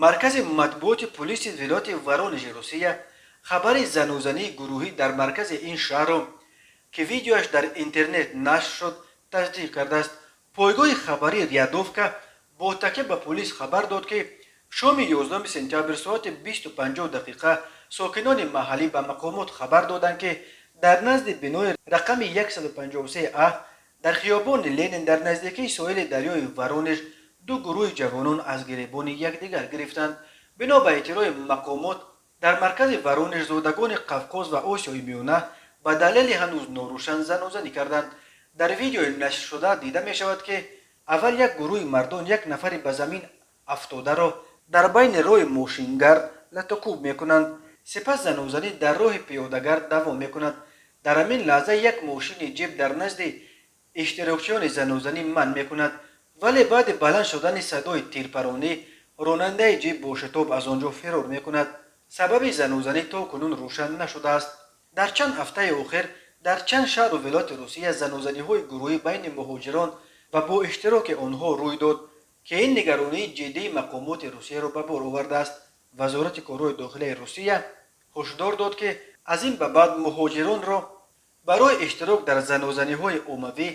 маркази матбуоти полиси вилояти воронежи русия хабари занӯзании гурӯҳӣ дар маркази ин шаҳрро ки видеоаш дар интернет нашр шуд тасдиқ кардааст. пойгоҳи хабарии рядовка бо такя ба полис хабар дод ки шоми 11 сентябр соати 20:50 сокинони маҳаллӣ ба мақомот хабар доданд ки дар назди бинои рақами 153А дар хиёбони Ленин дар наздикии соҳили дарёи Воронеж ду гурӯҳи ҷавонон аз гиребони якдигар гирифтанд. бино ба эътирофи мақомот дар маркази Воронеж зодагони Қавқоз ва Осиёи Миёна ба далели ҳанӯз норӯшан занозанӣ карданд. дар видеои нашршуда дида мешавад ки аввал як гурӯҳи мардон як нафари ба замин афтодаро дар байни роҳи мошингард латукуб мекунанд. сипас занозанӣ дар роҳи пиёдагард давом мекунад. дар ҳамин лаҳза як мошини ҷип дар назди иштирокчиёни занозанӣ манъ мекунад, вале баъди баланд шудани садои тирпаронӣ ронандаи ҷип бо шитоб аз он ҷо фирор мекунад. сабаби занозанӣ то кунун рӯшан нашудааст. дар чанд ҳафтаи охир дар чанд шаҳру вилояти русия занозаниҳои гурӯҳӣ байни муҳоҷирон ва бо иштироки онҳо рӯй дод ки ин нигаронии ҷиддии мақомоти русияро ба бор овардааст. вазорати корҳои дохилияи русия ҳушдор дод ки аз ин ба баъд муҳоҷиронро барои иштирок дар занозаниҳои оммавӣ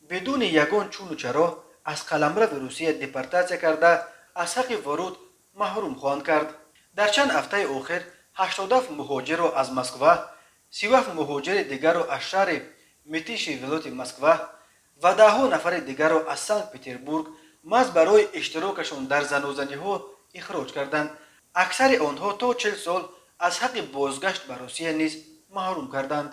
бидуни ягон чуну чаро аз қаламрави русия депортатсия карда аз ҳаққи воруд маҳрум хоҳанд кард. дар чанд ҳафтаи охир 87 муҳоҷирро аз Москва, 37 муҳоҷири дигарро аз шаҳри Митиши вилояти Москва ва даҳҳо нафари дигарро аз Санкт-Петербург маҳз барои иштирокашон дар занозаниҳо ихроҷ карданд. аксари онҳо то 40 сол аз ҳаққи бозгашт ба Русия низ маҳрум карданд.